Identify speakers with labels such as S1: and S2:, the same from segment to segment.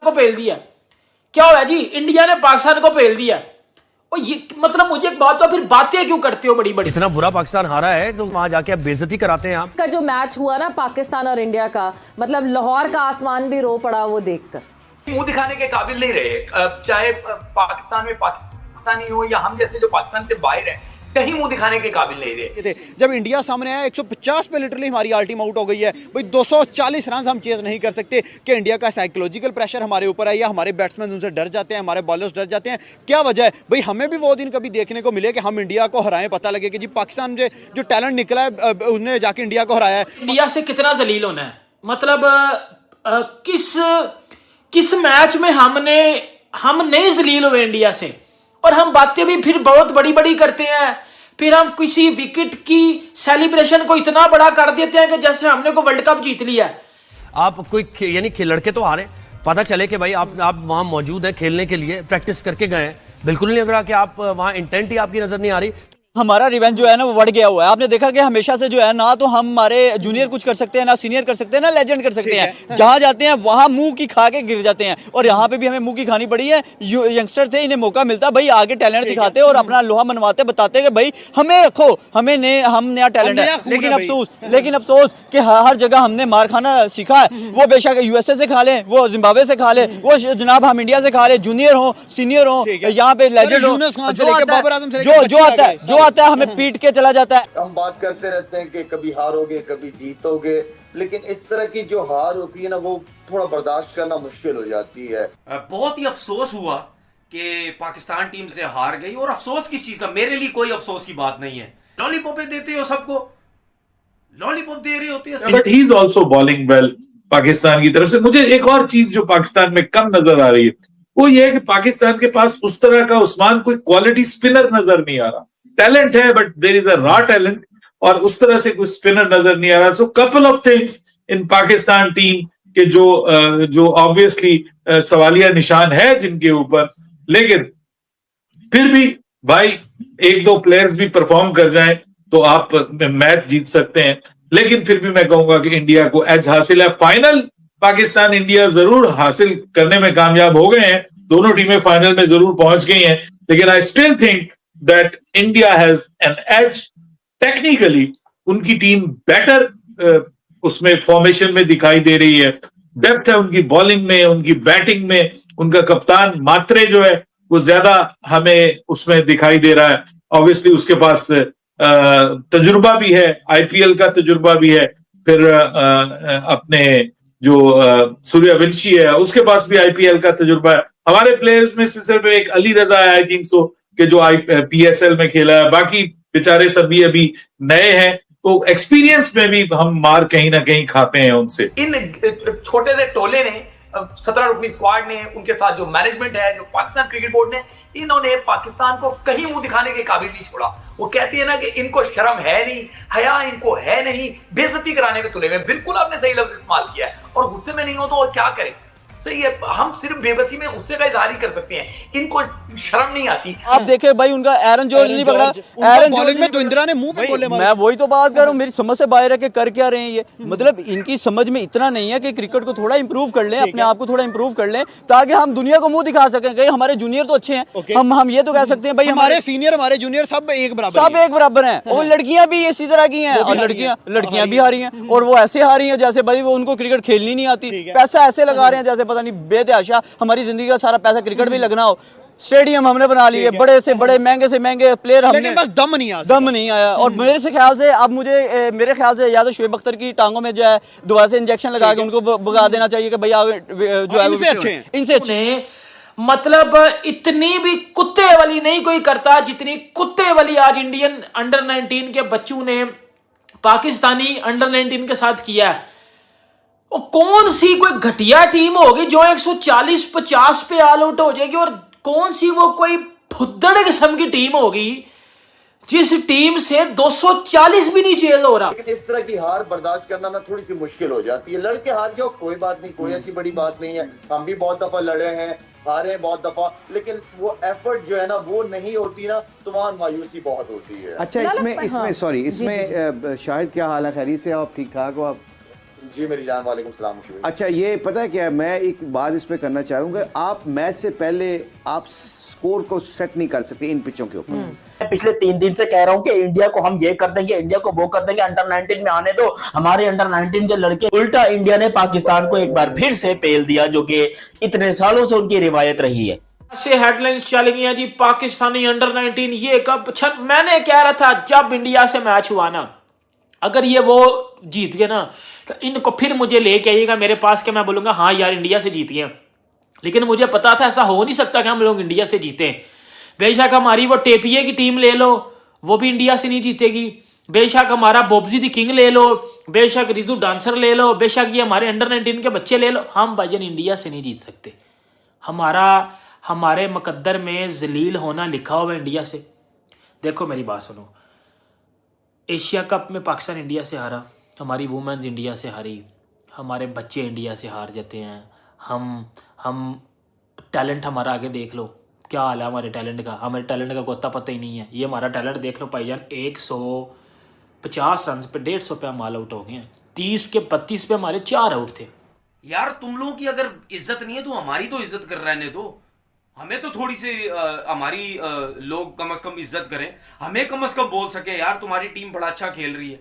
S1: को पेल दिया। क्या हुआ जी, इंडिया ने पाकिस्तान को पेल दिया। और ये मतलब मुझे एक बात, तो फिर बातें क्यों करते हो बड़ी बड़ी?
S2: इतना बुरा पाकिस्तान हारा है तो वहां जाके आप बेइज्जती कराते हैं। आप
S3: का जो मैच हुआ ना पाकिस्तान और इंडिया का, मतलब लाहौर का आसमान भी रो पड़ा वो देखकर।
S4: मुंह दिखाने के काबिल नहीं रहे, चाहे पाकिस्तान में पाकिस्तानी हो या हम जैसे जो पाकिस्तान से बाहर हैं, कहीं मुंह दिखाने के काबिल नहीं रहे।
S5: जब इंडिया सामने आया 150 पे लिटरली हमारी आल टीम आउट हो गई है भाई। 240 रन हम चेज नहीं कर सकते कि इंडिया का साइकोलॉजिकल प्रेशर हमारे ऊपर है या हमारे बैट्समैन उनसे डर जाते हैं, हमारे बॉलर्स डर जाते हैं, क्या वजह है भाई? हमें भी वो दिन कभी देखने को मिले कि हम इंडिया को हराएं, पता लगे कि जी पाकिस्तान जो टैलेंट निकला है उसने जाके इंडिया को हराया है।
S1: इंडिया से कितना जलील होना है, मतलब किस मैच में हम नहीं जलील हुए इंडिया से, और हम बातें भी फिर बहुत बड़ी बड़ी करते हैं। फिर हम किसी विकेट की सेलिब्रेशन को इतना बड़ा कर देते हैं कि जैसे हमने को वर्ल्ड कप जीत लिया।
S2: आप कोई यानी लड़के तो हारे, पता चले कि भाई आप वहां मौजूद हैं खेलने के लिए, प्रैक्टिस करके गए हैं, बिल्कुल नहीं लग रहा कि आप वहां इंटेंट ही आपकी नजर नहीं आ रही।
S5: हमारा रिवेंज जो है ना वो बढ़ गया हुआ है। आपने देखा कि हमेशा से जो है ना तो हमारे जूनियर कुछ कर सकते हैं, ना सीनियर कर सकते हैं, ना लेजेंड कर सकते हैं। जहां जाते हैं वहां मुंह की खा के गिर जाते हैं, और यहाँ पे भी हमें मुंह की खानी पड़ी है। यंगस्टर थे, इन्हें मौका मिलता भाई आगे टैलेंट दिखाते और अपना लोहा मनवाते, बताते कि भाई हमें रखो, हम नया टैलेंट है। लेकिन अफसोस कि हर जगह हमने मार खाना सीखा है। वो बेशक यूएसए से खा लें, वो जिम्बाब्वे से खा लें, वो जनाब हम इंडिया से खा लें, जूनियर हो सीनियर हो, यहाँ पे लेजेंड हो, जो आता है हमें पीट के चला जाता है।
S6: हम बात करते रहते हैं कि कभी हारोगे कभी जीतोगे, लेकिन इस तरह की जो हार होती है ना वो थोड़ा बर्दाश्त करना मुश्किल हो जाती है।
S7: बहुत ही अफसोस हुआ कि पाकिस्तान टीम से हार गई, और अफसोस किस चीज का? मेरे लिए कोई अफसोस की बात नहीं है। लॉलीपॉपें देते हो सबको, लॉलीपॉप दे रहे होते हैं,
S8: but he is also bowling well Pakistan की तरफ से। मुझे एक और चीज जो पाकिस्तान में कम नजर आ रही है वो ये है कि पाकिस्तान के पास उस तरह का उस्मान कोई क्वालिटी स्पिनर नजर नहीं आ रहा। टैलेंट है but there is a raw talent, और उस तरह से कोई स्पिनर नजर नहीं आ रहा। So couple of things in Pakistan team के जो ऑब्वियसली सवालिया निशान है जिनके ऊपर, लेकिन फिर भी भाई एक दो प्लेयर्स भी परफॉर्म कर जाएं तो आप मैच जीत सकते हैं। लेकिन फिर भी मैं कहूंगा कि इंडिया को एज हासिल है। फाइनल पाकिस्तान इंडिया जरूर हासिल करने में कामयाब हो गए हैं, दोनों टीमें फाइनल में जरूर पहुंच गई हैं, लेकिन I still think that India has an edge. Technically उनकी टीम बेटर उसमें फॉर्मेशन में दिखाई दे रही है, डेप्थ है उनकी बॉलिंग में, उनकी बैटिंग में, उनका कप्तान मात्रे जो है वो ज्यादा हमें उसमें दिखाई दे रहा है। ऑब्वियसली उसके पास तजुर्बा भी है, आईपीएल का तजुर्बा भी है, फिर अपने जो सूर्यवंशी है उसके पास भी आईपीएल का तजुर्बा है। हमारे प्लेयर्स में से सिर्फ एक अली रजा है आई थिंक सो कि जो पीएसएल में खेला है, बाकी बेचारे सभी अभी नए हैं, तो एक्सपीरियंस में भी हम मार कहीं ना कहीं खाते हैं उनसे।
S4: इन छोटे से टोले ने 17 रुपये स्क्वाड ने, उनके साथ जो मैनेजमेंट है, जो पाकिस्तान क्रिकेट बोर्ड ने, इन्होंने पाकिस्तान को कहीं मुंह दिखाने के काबिल नहीं छोड़ा। वो कहती है ना कि इनको शर्म है नहीं, हया इनको है नहीं, बेइज्जती कराने में तुले हुए। बिल्कुल आपने सही लफ्ज इस्तेमाल किया है, और गुस्से में नहीं हो तो और क्या करें? सही है, हम सिर्फ बेबसी में गुस्से का इजहार ही कर सकते हैं, इनको शर्म नहीं आती।
S5: आप देखे भाई उनका एरन जॉर्ज नहीं पकड़ा, एरन बॉलिंग में तो इंदिरा ने मुंह पे बोले। मैं वही तो बात कर रहा हूँ, मेरी समझ से बाहर है कि कर क्या रहे हैं ये। मतलब इनकी समझ में इतना नहीं है कि क्रिकेट को थोड़ा इंप्रूव कर लें, अपने आप को थोड़ा इंप्रूव कर लें, ताकि हम दुनिया को मुंह दिखा सकें कि हमारे जूनियर तो अच्छे हैं। हम ये तो कह सकते हैं भाई हमारे सीनियर हमारे जूनियर सब एक बराबर हैं, और लड़कियां भी इसी तरह की हैं, और लड़कियां भी हारी हैं, और वो ऐसे हारी हैं जैसे भाई वो उनको क्रिकेट खेलनी नहीं आती। पैसा ऐसे लगा रहे हैं जैसे पता नहीं बेतहाशा हमारी जिंदगी का सारा पैसा क्रिकेट में लगना हो। स्टेडियम हमने बना लिए, बड़े से बड़े महंगे से महंगे प्लेयर, हमने बस दम नहीं आया। और मेरे ख्याल से या तो शुएब अख्तर की टांगों में जो है दोबारा से इंजेक्शन लगा के उनको भगा देना चाहिए कि भाई आगे जो है इनसे अच्छे।
S1: मतलब इतनी भी कुत्ते वाली नहीं कोई करता जितनी कुत्ते वाली आज इंडियन अंडर 19 के बच्चों ने पाकिस्तानी अंडर 19 के साथ किया है। और कौन सी कोई घटिया टीम होगी जो 140-50 पे ऑल आउट हो जाएगी, और कौन सी वो कोई फुद्दड़ किस्म की टीम होगी जिस टीम से 240 भी नहीं चेल हो रहा।
S6: लेकिन इस तरह की हार बर्दाश्त करना ना थोड़ी सी मुश्किल हो जाती है। लड़के हार जाओ कोई बात नहीं, कोई ऐसी बड़ी बात नहीं है। हम भी बहुत दफा लड़े हैं, हारे हैं बहुत दफा, लेकिन वो एफर्ट जो है ना वो नहीं होती ना तो वहाँ मायूसी बहुत होती है।
S9: अच्छा, इसमें शाहिद क्या हाल है? खैरियत से आप? ठीक ठाक हो आप?
S6: जी मेरी जान, वालेकुम सलाम। मुशीब भाई।
S9: अच्छा, ये पता है क्या, मैं एक बात इस पे करना चाहूंगा, आप मैच से पहले आप स्कोर को सेट नहीं कर सकते इन पिचों के ऊपर।
S10: मैं पिछले 3 दिन से कह रहा हूँ कि इंडिया को हम ये कर देंगे, इंडिया को वो कर देंगे, अंडर 19 में आने दो हमारे अंडर 19 के लड़के। उल्टा इंडिया ने पाकिस्तान को एक बार फिर से पेल दिया, जो कि इतने सालों से उनकी रिवायत रही है।
S1: से हेडलाइंस चलेंगी हैं जी, पाकिस्तानी अंडर 19 ये कब मैंने कह रहा था जब इंडिया से मैच हुआ ना, अगर ये वो जीत गए ना तो इनको फिर मुझे लेके आइएगा मेरे पास, कि मैं बोलूंगा हाँ यार इंडिया से जीत गए। लेकिन मुझे पता था ऐसा हो नहीं सकता कि हम लोग इंडिया से जीते। बेशक हमारी वो टेपिए की टीम ले लो, वो भी इंडिया से नहीं जीतेगी। बेशक हमारा बोब्जी दी किंग ले लो, बेशक रिजू डांसर ले लो, बेशक ये हमारे अंडर 19 के बच्चे ले लो, हम भाईजान इंडिया से नहीं जीत सकते। हमारे मुकद्दर में जलील होना लिखा हुआ है इंडिया से। देखो मेरी बात सुनो, एशिया कप में पाकिस्तान इंडिया से हारा, हमारी वुमेन्स इंडिया से हारी, हमारे बच्चे इंडिया से हार जाते हैं। हम टैलेंट हमारा आगे देख लो क्या हाल है हमारे टैलेंट का, हमारे टैलेंट का गोता पता ही नहीं है। ये हमारा टैलेंट देख लो भाईजान, 150 रन पे 150 पे हम ऑल आउट हो गए हैं, 30 के 32 पे हमारे 4 आउट थे।
S7: यार तुम लोगों की अगर इज्जत नहीं है तो हमारी तो इज्जत कर रहने दो, हमें तो थोड़ी सी हमारी लोग कम से कम इज्जत करें, हमें कम से कम बोल सके यार तुम्हारी टीम बड़ा अच्छा खेल रही है।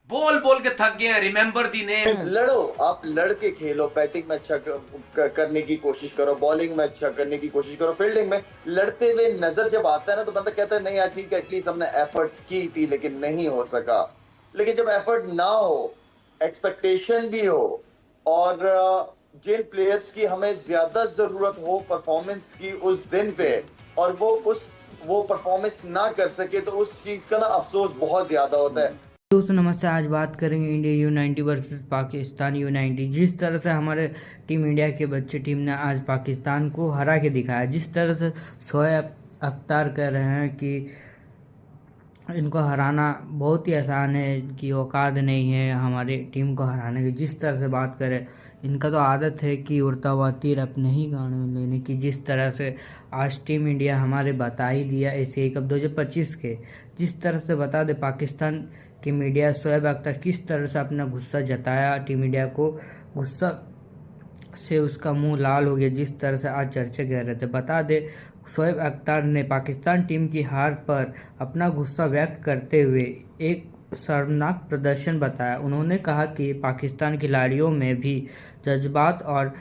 S7: बोल के थक गए हैं, रिमेंबर दी नेम।
S6: लड़ो, आप लड़ के खेलो, बैटिंग में अच्छा करने की कोशिश करो, बॉलिंग में अच्छा करने की कोशिश करो, फील्डिंग में लड़ते हुए नजर जब आता है ना तो बंदा कहता है नहीं यार ठीक है, एटलीस्ट हमने एफर्ट की थी लेकिन नहीं हो सका। लेकिन जब एफर्ट ना हो, एक्सपेक्टेशन भी हो, और जिन प्लेयर्स की हमें ज्यादा जरूरत हो परफॉर्मेंस की उस दिन पे, और वो परफॉर्मेंस ना कर सके तो उस चीज का ना अफसोस बहुत ज्यादा होता है।
S11: दोस्तों नमस्ते, आज बात करेंगे India U90 versus Pakistan U90। जिस तरह से हमारे टीम इंडिया के बच्चे टीम ने आज पाकिस्तान को हरा के दिखाया, जिस तरह से शोएब अख्तर कह रहे हैं कि इनको हराना बहुत ही आसान है, इनकी औकात नहीं है हमारी टीम को हराने की। जिस तरह से बात करें, इनका तो आदत है कि उड़ता हुआ तीर अपने ही गाने में लेने की। जिस तरह से आज टीम इंडिया हमारे बता ही दिया एशिया कप 2025 के। जिस तरह से बता दे पाकिस्तान की मीडिया, शोएब अख्तर किस तरह से अपना गुस्सा जताया, टीम इंडिया को गुस्सा से उसका मुंह लाल हो गया। जिस तरह से आज चर्चा कर रहे थे, बता दे शोएब अख्तर ने पाकिस्तान टीम की हार पर अपना गुस्सा व्यक्त करते हुए एक शर्मनाक प्रदर्शन बताया। उन्होंने कहा कि पाकिस्तान खिलाड़ियों में भी जज्बात और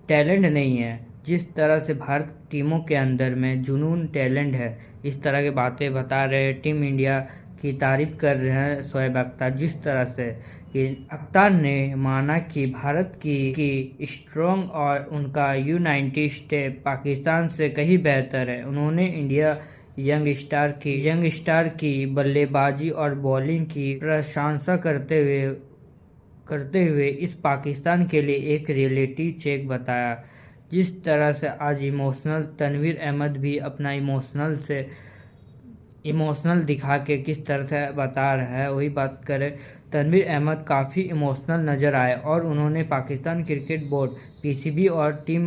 S11: टैलेंट नहीं है, जिस तरह से भारत टीमों के अंदर में जुनून टैलेंट है। इस तरह की बातें बता रहे, टीम इंडिया की तारीफ कर रहे हैं शोएब अख्तर। जिस तरह से कि अख्तर ने माना कि भारत की स्ट्रॉन्ग और उनका U90 स्टेप पाकिस्तान से कहीं बेहतर है। उन्होंने इंडिया यंग स्टार की बल्लेबाजी और बॉलिंग की प्रशंसा करते हुए इस पाकिस्तान के लिए एक रियलिटी चेक बताया। जिस तरह से आज इमोशनल तनवीर अहमद भी अपना इमोशनल दिखा के किस तरह से बता रहा है, वही बात करें। तनवीर अहमद काफ़ी इमोशनल नज़र आए और उन्होंने पाकिस्तान क्रिकेट बोर्ड PCB और टीम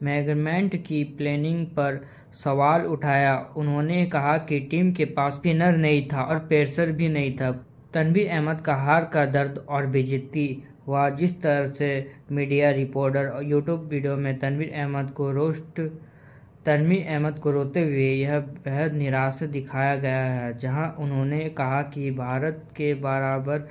S11: मैनेजमेंट की प्लानिंग पर सवाल उठाया। उन्होंने कहा कि टीम के पास स्पिनर नहीं था और पेसर भी नहीं था। तनवीर अहमद का हार का दर्द और बेइज्जती हुआ। जिस तरह से मीडिया रिपोर्टर और यूट्यूब वीडियो में तनवीर अहमद को रोते हुए यह बेहद निराश दिखाया गया है, जहां उन्होंने कहा कि भारत के बराबर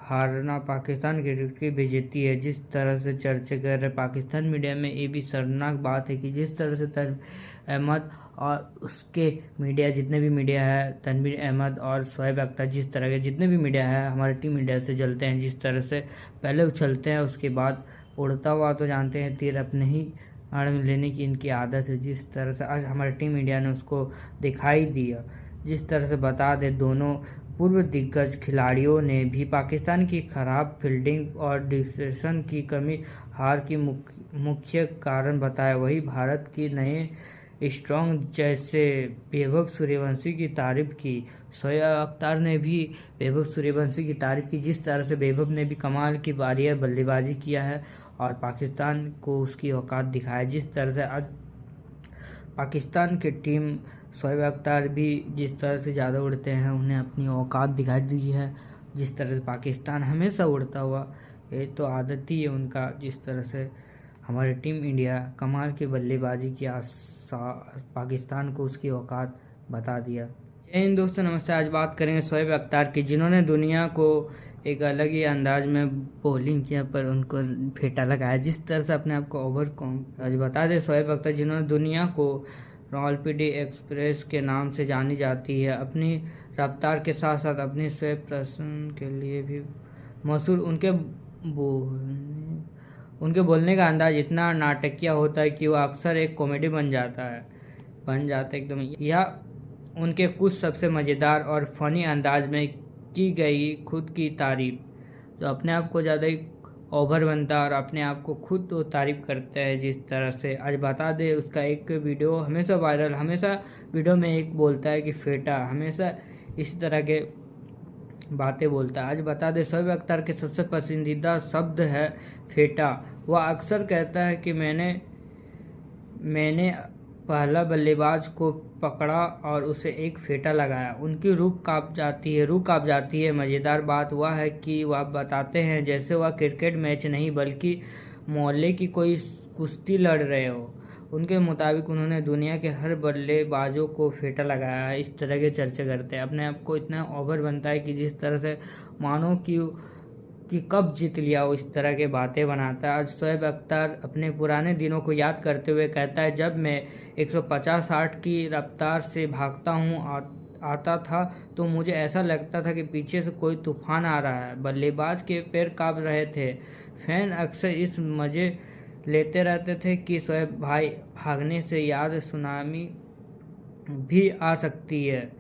S11: हारना पाकिस्तान क्रिकेट की बेइज्जती है। जिस तरह से चर्चा कर रहे पाकिस्तान मीडिया में, ये भी शर्मनाक बात है कि जिस तरह से तनवीर अहमद और उसके मीडिया, जितने भी मीडिया है, तनवीर अहमद और शोएब अख्तर, जिस तरह के जितने भी मीडिया है हमारे टीम इंडिया से जलते हैं। जिस तरह से पहले उछलते हैं, उसके बाद उड़ता हुआ तो जानते हैं तीर अपने ही आड़ में लेने की इनकी आदत है। जिस तरह से आज हमारी टीम इंडिया ने उसको दिखाई दिया। जिस तरह से बता दें, दोनों पूर्व दिग्गज खिलाड़ियों ने भी पाकिस्तान की खराब फील्डिंग और डिसीजन की कमी हार की मुख्य कारण बताया। वही भारत की नए स्ट्रॉन्ग जैसे वैभव सूर्यवंशी की तारीफ की। शोएब अख्तर ने भी वैभव सूर्यवंशी की तारीफ की। जिस तरह से वैभव ने भी कमाल की वारियर बल्लेबाजी किया है और पाकिस्तान को उसकी औकात दिखाया। जिस तरह से आज पाकिस्तान की टीम, शोएब अख्तर भी जिस तरह से ज़्यादा उड़ते हैं, उन्हें अपनी औकात दिखाई दी है। जिस तरह से पाकिस्तान हमेशा उड़ता हुआ, ये तो आदत ही है उनका। जिस तरह से हमारी टीम इंडिया कमाल की बल्लेबाजी की पाकिस्तान को उसकी औकात बता दिया। जय हिंद दोस्तों, नमस्ते। आज बात करेंगे शोएब अख्तर की, जिन्होंने दुनिया को एक अलग ही अंदाज में बॉलिंग किया पर उनको फेटा लगाया, जिस तरह से अपने आप को ओवरकम। आज बता दें, शोएब अख्तर जिन्होंने दुनिया को रॉयलपीडी एक्सप्रेस के नाम से जानी जाती है, अपनी रफ्तार के साथ साथ अपनी स्वेप प्रदर्शन के लिए भी मशहूर। उनके बोलने का अंदाज इतना नाटकीय होता है कि वो अक्सर एक कॉमेडी बन जाता है एकदम। या उनके कुछ सबसे मज़ेदार और फनी अंदाज में की गई खुद की तारीफ, जो अपने आप को ज़्यादा ही ओवर बनता है और अपने आप को खुद तो तारीफ करते हैं। जिस तरह से आज बता दे, उसका एक वीडियो हमेशा वायरल, हमेशा वीडियो में एक बोलता है कि फेटा, हमेशा इसी तरह के बातें बोलता है। आज बता दे, शोएब अख्तर के सबसे पसंदीदा शब्द है फेटा। वह अक्सर कहता है कि मैंने पहला बल्लेबाज को पकड़ा और उसे एक फेटा लगाया, उनकी रूह कांप जाती है। मज़ेदार बात वह है कि वह बताते हैं जैसे वह क्रिकेट मैच नहीं बल्कि मोहल्ले की कोई कुश्ती लड़ रहे हो। उनके मुताबिक उन्होंने दुनिया के हर बल्लेबाजों को फेटा लगाया है। इस तरह के चर्चे करते हैं, अपने आप को इतना ओवर बनता है कि जिस तरह से मानो कि कब जीत लिया, वो इस तरह के बातें बनाता है। आज शोएब अख्तर अपने पुराने दिनों को याद करते हुए कहता है, जब मैं 150-60 की रफ्तार से भागता आता था तो मुझे ऐसा लगता था कि पीछे से कोई तूफान आ रहा है, बल्लेबाज के पैर कांप रहे थे। फैन अक्सर इस मज़े लेते रहते थे कि शोएब भाई भागने से याद सुनामी भी आ सकती है।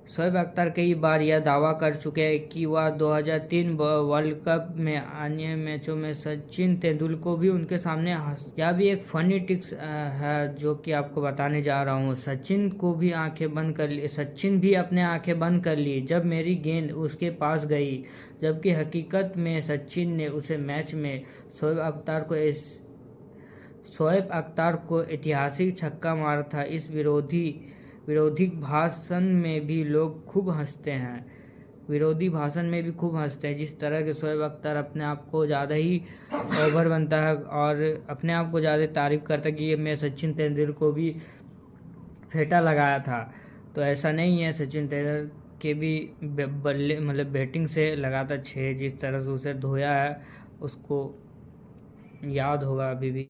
S11: शोएब अख्तर कई बार यह दावा कर चुके हैं कि वह 2003 वर्ल्ड कप में अन्य मैचों में सचिन तेंदुलकर को भी उनके सामने यह भी एक फनी टिक्स है जो कि आपको बताने जा रहा हूँ। सचिन भी अपने आंखें बंद कर ली जब मेरी गेंद उसके पास गई, जबकि हकीकत में सचिन ने उसे मैच में शोएब अख्तर को ऐतिहासिक छक्का मारा था। इस विरोधी भाषण में भी लोग खूब हंसते हैं। जिस तरह के शोएब अख्तर अपने आप को ज़्यादा ही ओवर बनता है और अपने आप को ज़्यादा तारीफ करता है कि मैं सचिन तेंदुलकर को भी फेटा लगाया था, तो ऐसा नहीं है। सचिन तेंदुलकर के भी बैटिंग से लगातार 6, जिस तरह से उसे धोया है उसको याद होगा अभी भी।